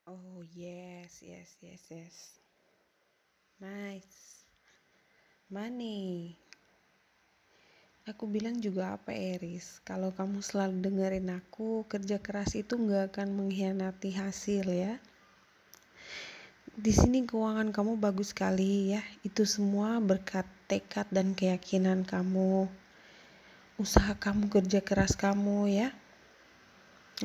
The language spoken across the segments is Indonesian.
Oh yes, yes, yes, yes. Nice. Money. Aku bilang juga apa, Eris? Kalau kamu selalu dengerin aku, kerja keras itu nggak akan mengkhianati hasil ya. Di sini keuangan kamu bagus sekali ya. Itu semua berkat tekad dan keyakinan kamu. Usaha kamu, kerja keras kamu ya.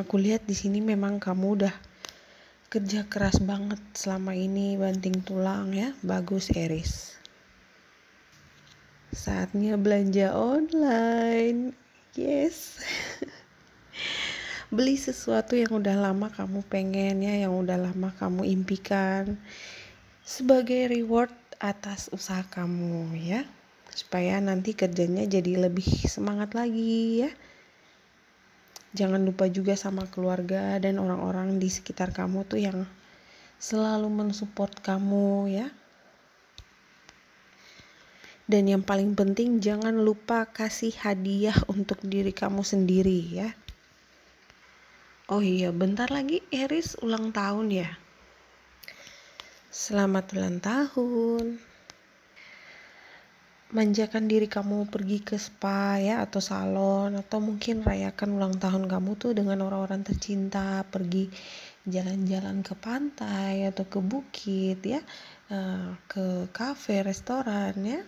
Aku lihat di sini memang kamu udah kerja keras banget selama ini, banting tulang ya. Bagus, Eris. Saatnya belanja online. Yes. Beli sesuatu yang udah lama kamu pengen ya, yang udah lama kamu impikan, sebagai reward atas usaha kamu ya, supaya nanti kerjanya jadi lebih semangat lagi ya. Jangan lupa juga sama keluarga dan orang-orang di sekitar kamu tuh yang selalu mensupport kamu ya. Dan yang paling penting, jangan lupa kasih hadiah untuk diri kamu sendiri ya. Oh iya, bentar lagi Eris ulang tahun ya. Selamat ulang tahun. Manjakan diri kamu pergi ke spa ya, atau salon, atau mungkin rayakan ulang tahun kamu tuh dengan orang-orang tercinta, pergi jalan-jalan ke pantai atau ke bukit ya, ke kafe, restoran ya.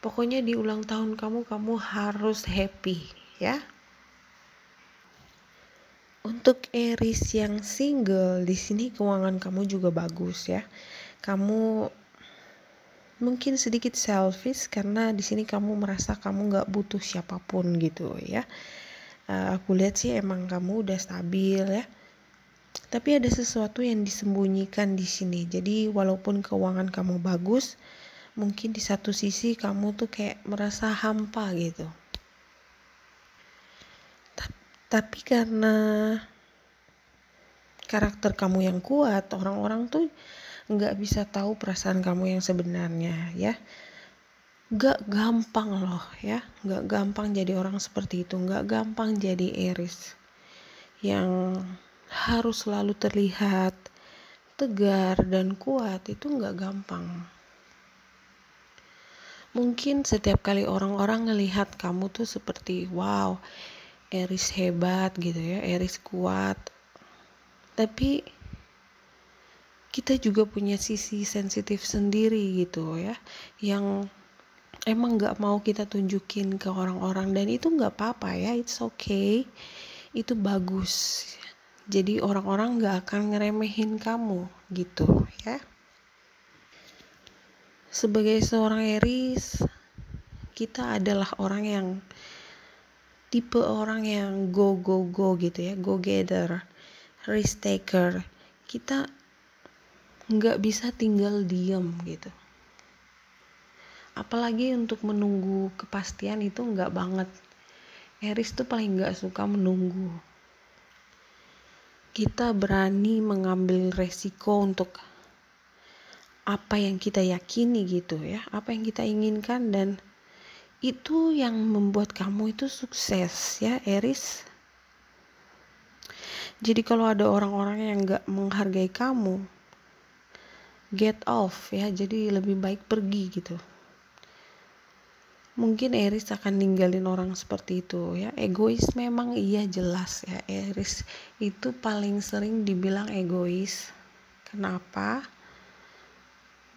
Pokoknya di ulang tahun kamu harus happy ya. Untuk Eris yang single, di sini keuangan kamu juga bagus ya. Kamu mungkin sedikit selfish karena di sini kamu merasa kamu nggak butuh siapapun gitu ya. Aku lihat sih emang kamu udah stabil ya. Tapi ada sesuatu yang disembunyikan di sini. Jadi walaupun keuangan kamu bagus, mungkin di satu sisi kamu tuh kayak merasa hampa gitu. Tapi karena karakter kamu yang kuat, orang-orang tuh nggak bisa tahu perasaan kamu yang sebenarnya ya. Nggak gampang loh ya, nggak gampang jadi orang seperti itu, nggak gampang jadi Eris yang harus selalu terlihat tegar dan kuat. Itu nggak gampang. Mungkin setiap kali orang-orang ngelihat kamu tuh seperti wow, Eris hebat gitu ya, Eris kuat. Tapi kita juga punya sisi sensitif sendiri gitu ya, yang emang gak mau kita tunjukin ke orang-orang, dan itu gak apa-apa ya, it's okay, itu bagus. Jadi orang-orang gak akan ngeremehin kamu gitu ya. Sebagai seorang Aries, kita adalah orang yang tipe orang yang go gitu ya, go getter, risk taker. Kita gak bisa tinggal diem gitu. Apalagi untuk menunggu kepastian, itu nggak banget. Aries tuh paling nggak suka menunggu. Kita berani mengambil resiko untuk apa yang kita yakini gitu ya, apa yang kita inginkan, dan itu yang membuat kamu itu sukses ya, Aries. Jadi kalau ada orang-orang yang nggak menghargai kamu, get off ya, jadi lebih baik pergi gitu. Mungkin Aries akan ninggalin orang seperti itu ya. Egois memang iya, jelas ya, Aries itu paling sering dibilang egois. Kenapa?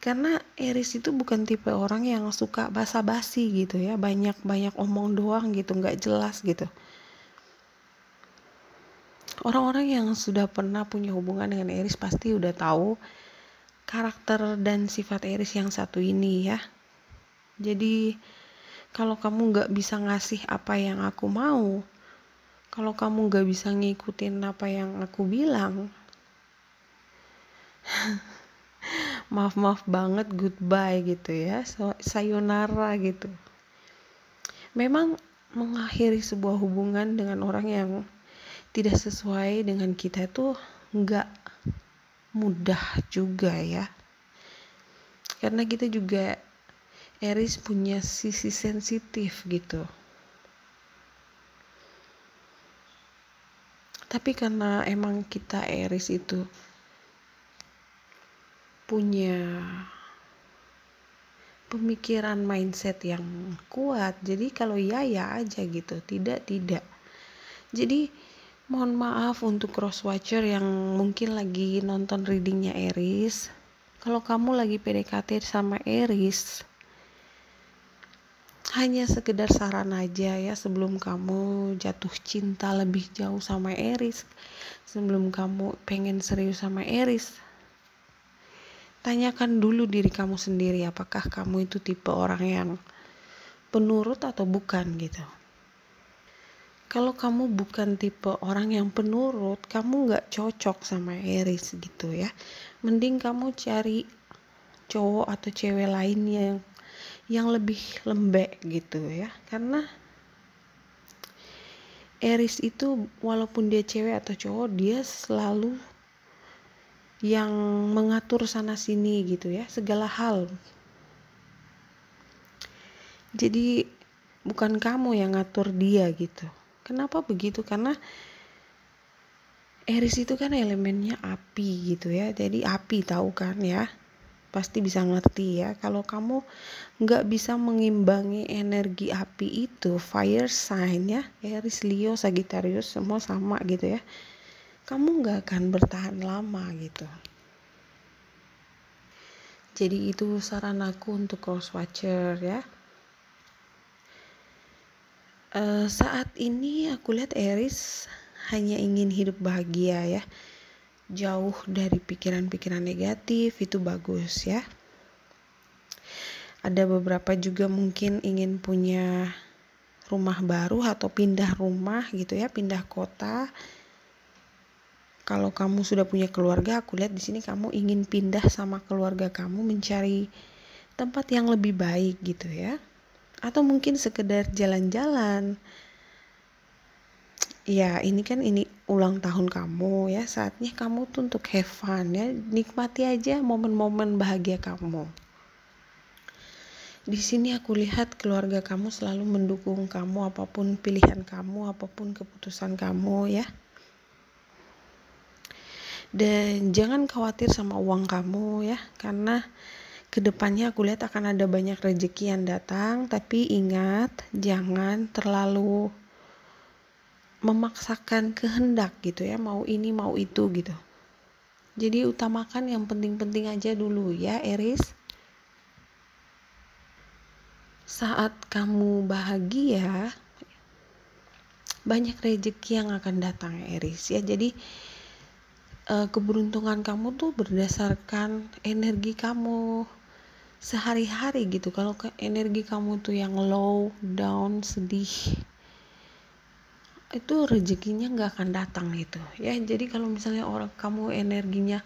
Karena Aries itu bukan tipe orang yang suka basa-basi gitu ya, banyak omong doang gitu, nggak jelas gitu. Orang-orang yang sudah pernah punya hubungan dengan Aries pasti udah tahu karakter dan sifat Aries yang satu ini ya. Jadi kalau kamu gak bisa ngasih apa yang aku mau, kalau kamu gak bisa ngikutin apa yang aku bilang, maaf banget, goodbye gitu ya, sayonara gitu. Memang mengakhiri sebuah hubungan dengan orang yang tidak sesuai dengan kita itu gak mudah juga ya. Karena kita juga Aries punya sisi sensitif gitu. Tapi karena emang kita Aries itu punya pemikiran mindset yang kuat, jadi kalau ya aja gitu, tidak. Jadi mohon maaf untuk cross watcher yang mungkin lagi nonton readingnya Aries. Kalau kamu lagi PDKT sama Aries, hanya sekedar saran aja ya, sebelum kamu jatuh cinta lebih jauh sama Aries, sebelum kamu pengen serius sama Aries, tanyakan dulu diri kamu sendiri, apakah kamu itu tipe orang yang penurut atau bukan gitu. Kalau kamu bukan tipe orang yang penurut, kamu gak cocok sama Aries gitu ya. Mending kamu cari cowok atau cewek lain yang lebih lembek gitu ya. Karena Aries itu walaupun dia cewek atau cowok, dia selalu yang mengatur sana sini gitu ya, segala hal. Jadi bukan kamu yang ngatur dia gitu. Kenapa begitu? Karena Aries itu kan elemennya api gitu ya. Jadi api, tahu kan ya, pasti bisa ngerti ya. Kalau kamu nggak bisa mengimbangi energi api itu, fire sign ya, Aries, Leo, Sagittarius semua sama gitu ya, kamu nggak akan bertahan lama gitu. Jadi itu saran aku untuk cross watcher ya. Saat ini aku lihat Aries hanya ingin hidup bahagia ya, jauh dari pikiran-pikiran negatif, itu bagus ya. Ada beberapa juga mungkin ingin punya rumah baru atau pindah rumah gitu ya, pindah kota. Kalau kamu sudah punya keluarga, aku lihat di sini kamu ingin pindah sama keluarga kamu, mencari tempat yang lebih baik gitu ya. Atau mungkin sekedar jalan-jalan. Ya, ini ulang tahun kamu ya, saatnya kamu tuh untuk have fun ya, nikmati aja momen-momen bahagia kamu. Di sini aku lihat keluarga kamu selalu mendukung kamu, apapun pilihan kamu, apapun keputusan kamu ya. Dan jangan khawatir sama uang kamu ya, karena kedepannya aku lihat akan ada banyak rezeki yang datang. Tapi ingat, jangan terlalu memaksakan kehendak gitu ya, mau ini mau itu gitu. Jadi utamakan yang penting-penting aja dulu ya Aries. Saat kamu bahagia, banyak rezeki yang akan datang Aries ya. Jadi keberuntungan kamu tuh berdasarkan energi kamu sehari-hari gitu. Kalau energi kamu tuh yang low, down, sedih, itu rezekinya nggak akan datang gitu ya. Jadi kalau misalnya orang kamu energinya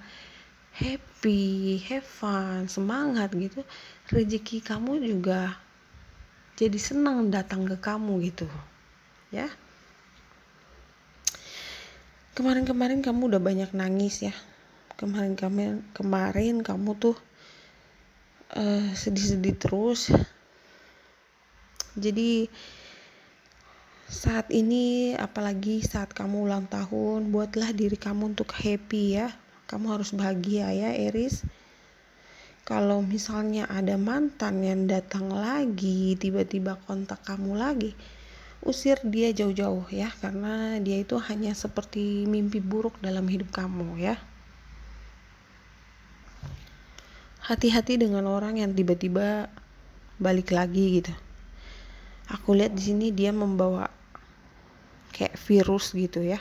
happy, have fun, semangat gitu, rezeki kamu juga jadi senang datang ke kamu gitu ya. Kemarin kamu udah banyak nangis ya. Kemarin kamu tuh sedih-sedih terus. Jadi saat ini, apalagi saat kamu ulang tahun, buatlah diri kamu untuk happy ya. Kamu harus bahagia ya Aries. Kalau misalnya ada mantan yang datang lagi, tiba-tiba kontak kamu lagi, usir dia jauh-jauh ya, karena dia itu hanya seperti mimpi buruk dalam hidup kamu ya. Hati-hati dengan orang yang tiba-tiba balik lagi gitu. Aku lihat di sini dia membawa kayak virus gitu ya.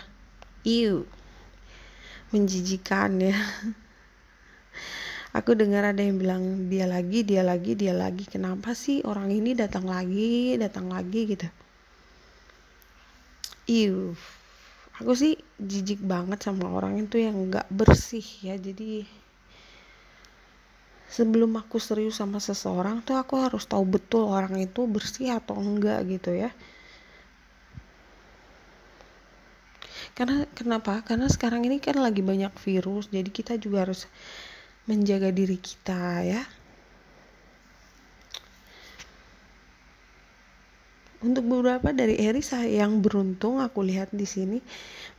Menjijikan ya. Aku dengar ada yang bilang dia lagi. Kenapa sih orang ini datang lagi gitu. Aku sih jijik banget sama orang itu yang gak bersih ya. Jadi sebelum aku serius sama seseorang tuh aku harus tahu betul orang itu bersih atau enggak gitu ya. Kenapa? Karena sekarang ini kan lagi banyak virus, jadi kita juga harus menjaga diri kita ya. Untuk beberapa dari Aries yang beruntung, aku lihat di sini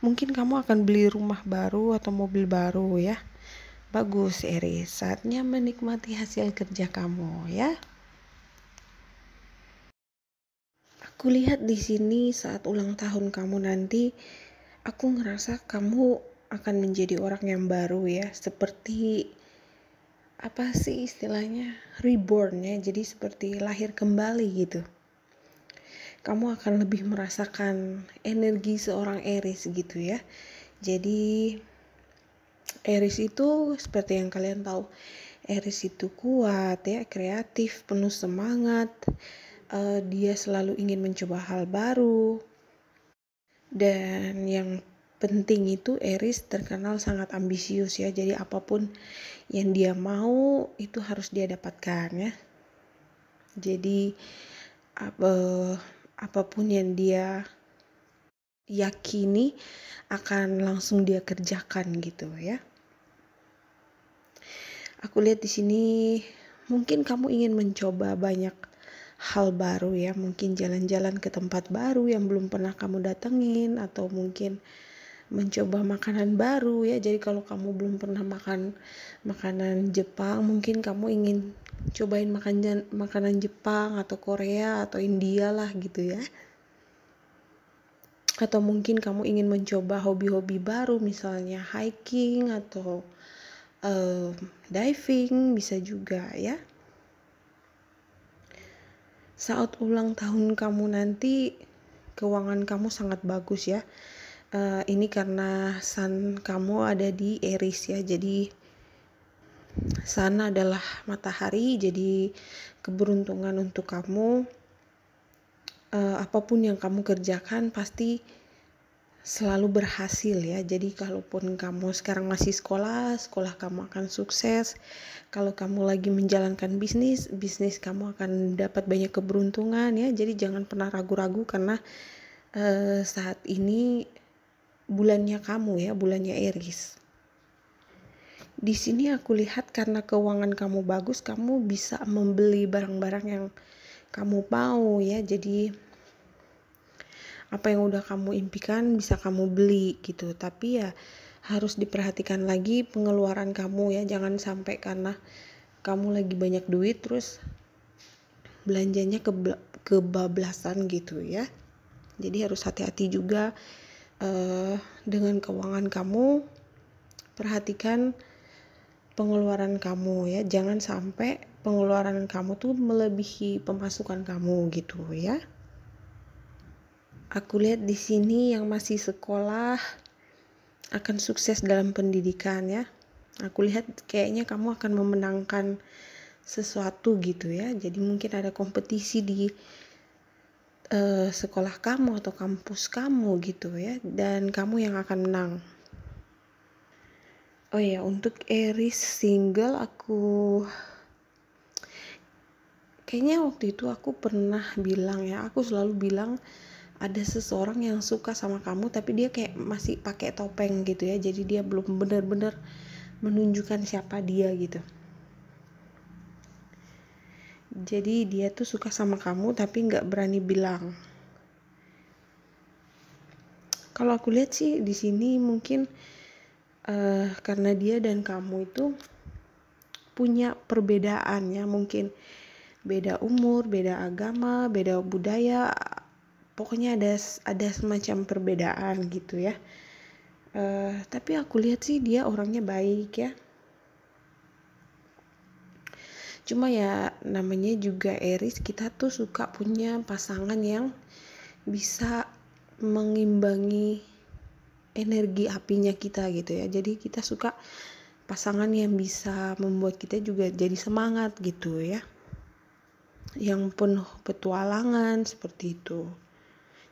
Mungkin kamu akan beli rumah baru atau mobil baru ya. Bagus Aries, saatnya menikmati hasil kerja kamu ya. Aku lihat di sini saat ulang tahun kamu nanti, aku ngerasa kamu akan menjadi orang yang baru ya, seperti apa sih istilahnya, reborn ya, jadi seperti lahir kembali gitu. Kamu akan lebih merasakan energi seorang Aries gitu ya. Jadi Aries itu seperti yang kalian tahu, Aries itu kuat ya, kreatif, penuh semangat. Dia selalu ingin mencoba hal baru. Dan yang penting itu Aries terkenal sangat ambisius ya. Jadi apapun yang dia mau itu harus dia dapatkan ya. Jadi apapun yang dia yakini akan langsung dia kerjakan gitu ya. Aku lihat di sini mungkin kamu ingin mencoba banyak hal baru ya, mungkin jalan-jalan ke tempat baru yang belum pernah kamu datengin, atau mungkin mencoba makanan baru ya. Jadi kalau kamu belum pernah makan makanan Jepang, mungkin kamu ingin cobain makanan Jepang atau Korea atau India lah gitu ya. Atau mungkin kamu ingin mencoba hobi-hobi baru, misalnya hiking atau diving, bisa juga ya. Saat ulang tahun kamu nanti, keuangan kamu sangat bagus ya. Ini karena sun kamu ada di Aries ya, jadi sun adalah matahari, jadi keberuntungan untuk kamu. Apapun yang kamu kerjakan pasti selalu berhasil ya. Jadi kalaupun kamu sekarang masih sekolah kamu akan sukses. Kalau kamu lagi menjalankan bisnis kamu akan dapat banyak keberuntungan ya. Jadi jangan pernah ragu-ragu, karena saat ini bulannya kamu ya, bulannya Aries. Di sini aku lihat karena keuangan kamu bagus, kamu bisa membeli barang-barang yang kamu mau ya. Jadi apa yang udah kamu impikan bisa kamu beli gitu. Tapi ya harus diperhatikan lagi pengeluaran kamu ya. Jangan sampai karena kamu lagi banyak duit terus belanjanya kebablasan gitu ya. Jadi harus hati-hati juga dengan keuangan kamu. Perhatikan pengeluaran kamu ya. Jangan sampai pengeluaran kamu tuh melebihi pemasukan kamu gitu ya. Aku lihat di sini yang masih sekolah akan sukses dalam pendidikan ya. Aku lihat kayaknya kamu akan memenangkan sesuatu gitu ya. Jadi mungkin ada kompetisi di sekolah kamu atau kampus kamu gitu ya, dan kamu yang akan menang. Oh ya, untuk Aries single, kayaknya waktu itu aku pernah bilang ya, aku selalu bilang ada seseorang yang suka sama kamu tapi dia kayak masih pakai topeng gitu ya. Jadi dia belum benar-benar menunjukkan siapa dia gitu. Jadi dia tuh suka sama kamu tapi nggak berani bilang. Kalau aku lihat sih di sini mungkin karena dia dan kamu itu punya perbedaan ya, mungkin beda umur, beda agama, beda budaya. Pokoknya ada semacam perbedaan gitu ya. Tapi aku lihat sih dia orangnya baik ya. Cuma ya namanya juga Aries, kita tuh suka punya pasangan yang bisa mengimbangi energi apinya kita gitu ya. Jadi kita suka pasangan yang bisa membuat kita juga jadi semangat gitu ya. Yang penuh petualangan seperti itu.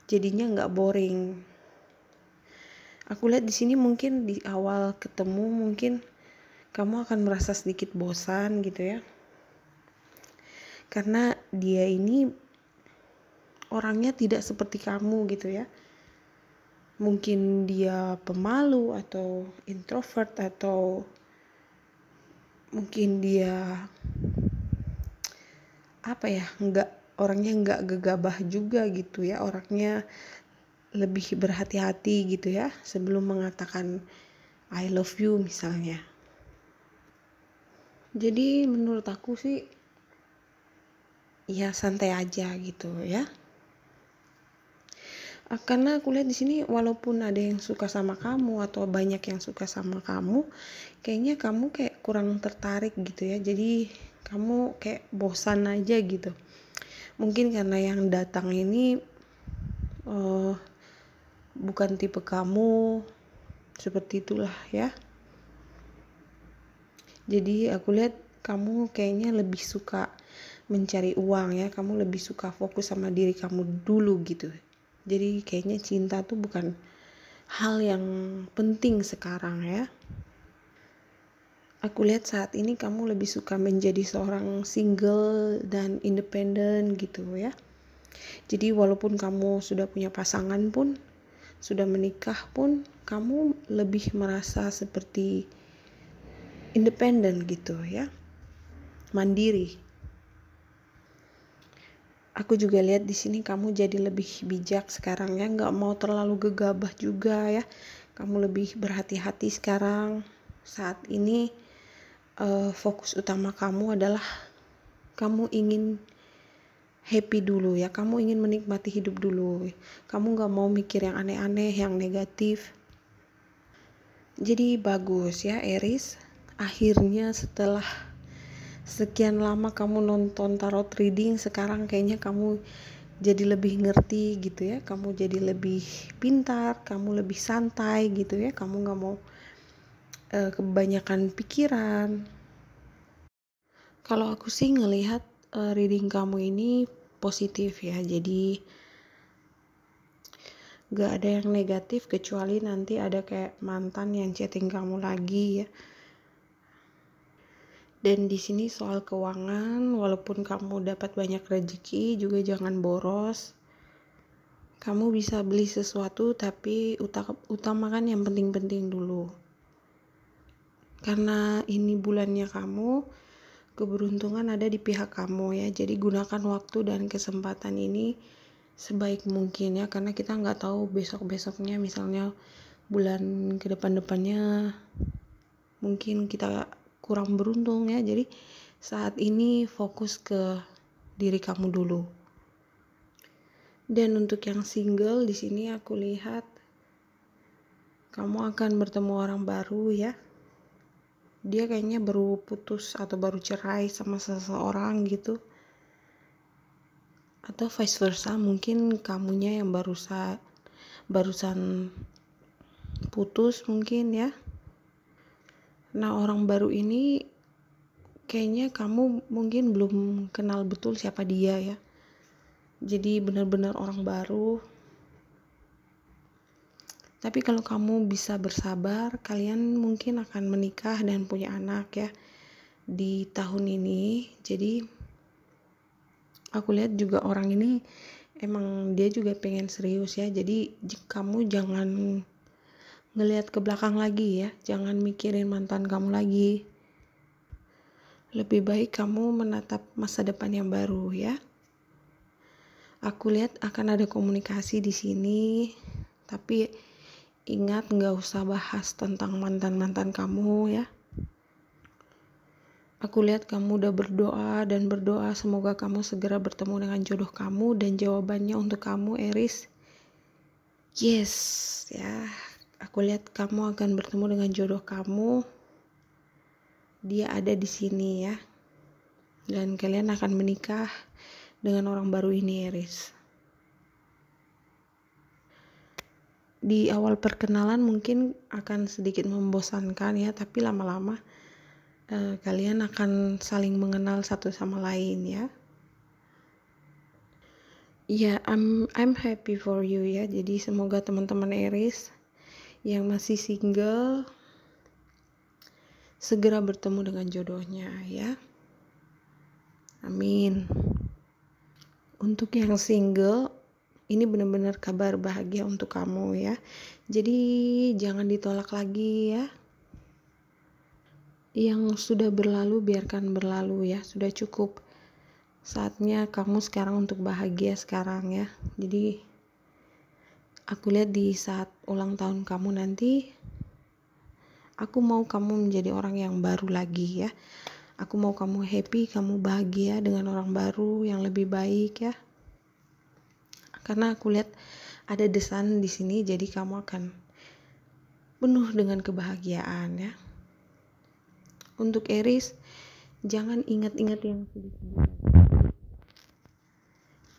Jadinya nggak boring. Aku lihat di sini mungkin di awal ketemu mungkin kamu akan merasa sedikit bosan gitu ya. Karena dia ini orangnya tidak seperti kamu gitu ya. Mungkin dia pemalu atau introvert, atau mungkin dia orangnya nggak gegabah juga gitu ya. Orangnya lebih berhati-hati gitu ya sebelum mengatakan I love you misalnya. Jadi menurut aku sih ya santai aja gitu ya. Karena aku lihat di sini walaupun ada yang suka sama kamu atau banyak yang suka sama kamu, kayaknya kamu kayak kurang tertarik gitu ya. Jadi kamu kayak bosan aja gitu. Mungkin karena yang datang ini bukan tipe kamu, seperti itulah ya. Jadi aku lihat kamu kayaknya lebih suka mencari uang ya, kamu lebih suka fokus sama diri kamu dulu gitu. Jadi kayaknya cinta tuh bukan hal yang penting sekarang ya. Aku lihat saat ini kamu lebih suka menjadi seorang single dan independen gitu ya. Jadi walaupun kamu sudah punya pasangan pun, sudah menikah pun, kamu lebih merasa seperti independen gitu ya, mandiri. Aku juga lihat di sini kamu jadi lebih bijak sekarang ya, nggak mau terlalu gegabah juga ya. Kamu lebih berhati-hati sekarang. Saat ini fokus utama kamu adalah kamu ingin happy dulu ya, kamu ingin menikmati hidup dulu. Kamu nggak mau mikir yang aneh-aneh, yang negatif. Jadi bagus ya Aries. Akhirnya setelah sekian lama kamu nonton tarot reading, sekarang kayaknya kamu jadi lebih ngerti gitu ya, kamu jadi lebih pintar, kamu lebih santai gitu ya, kamu gak mau kebanyakan pikiran. Kalau aku sih ngelihat reading kamu ini positif ya, jadi gak ada yang negatif kecuali nanti ada kayak mantan yang chatting kamu lagi ya. Dan di sini soal keuangan, walaupun kamu dapat banyak rezeki, juga jangan boros. Kamu bisa beli sesuatu tapi utamakan yang penting-penting dulu. Karena ini bulannya kamu, keberuntungan ada di pihak kamu ya. Jadi gunakan waktu dan kesempatan ini sebaik mungkin ya. Karena kita nggak tahu besok-besoknya, misalnya bulan ke depan-depannya mungkin kita kurang beruntung ya. Jadi saat ini fokus ke diri kamu dulu. Dan untuk yang single di sini aku lihat kamu akan bertemu orang baru ya. Dia kayaknya baru putus atau baru cerai sama seseorang gitu. Atau vice versa, mungkin kamunya yang barusan putus mungkin ya. Nah, orang baru ini kayaknya kamu mungkin belum kenal betul siapa dia ya. Jadi benar-benar orang baru. Tapi kalau kamu bisa bersabar, kalian mungkin akan menikah dan punya anak ya di tahun ini. Jadi aku lihat juga orang ini emang dia juga pengen serius ya. Jadi kamu jangan ngelihat ke belakang lagi ya. Jangan mikirin mantan kamu lagi. Lebih baik kamu menatap masa depan yang baru ya. Aku lihat akan ada komunikasi di sini, tapi ingat nggak usah bahas tentang mantan-mantan kamu ya. Aku lihat kamu udah berdoa semoga kamu segera bertemu dengan jodoh kamu, dan jawabannya untuk kamu Aries, yes ya. Aku lihat kamu akan bertemu dengan jodoh kamu. Dia ada di sini ya. Dan kalian akan menikah dengan orang baru ini Aries. Di awal perkenalan mungkin akan sedikit membosankan ya, tapi lama-lama kalian akan saling mengenal satu sama lain ya. Ya, I'm happy for you ya. Jadi semoga teman-teman Aries yang masih single segera bertemu dengan jodohnya ya. Amin. Untuk yang single, ini benar-benar kabar bahagia untuk kamu ya. Jadi jangan ditolak lagi ya. Yang sudah berlalu biarkan berlalu ya. Sudah cukup. Saatnya kamu sekarang untuk bahagia sekarang ya. Jadi Aku lihat di saat ulang tahun kamu nanti, aku mau kamu menjadi orang yang baru lagi ya. Aku mau kamu happy, kamu bahagia dengan orang baru yang lebih baik ya. Karena aku lihat ada desain di sini, jadi kamu akan penuh dengan kebahagiaan ya. Untuk Aries, jangan ingat-ingat yang sedih-sedih.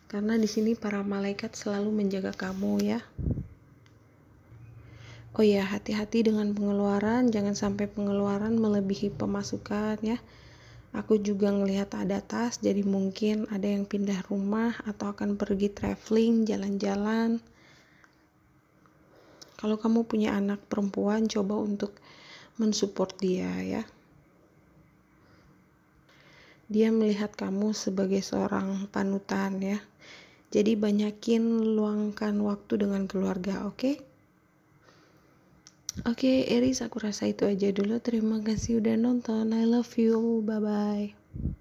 Karena di sini para malaikat selalu menjaga kamu ya. Oh ya, hati-hati dengan pengeluaran, jangan sampai pengeluaran melebihi pemasukan ya. Aku juga ngelihat ada tas, jadi mungkin ada yang pindah rumah atau akan pergi traveling, jalan-jalan. Kalau kamu punya anak perempuan, coba untuk mensupport dia ya. Dia melihat kamu sebagai seorang panutan ya. Jadi banyakin luangkan waktu dengan keluarga, oke? Oke, Aries, aku rasa itu aja dulu. Terima kasih udah nonton. I love you. Bye-bye.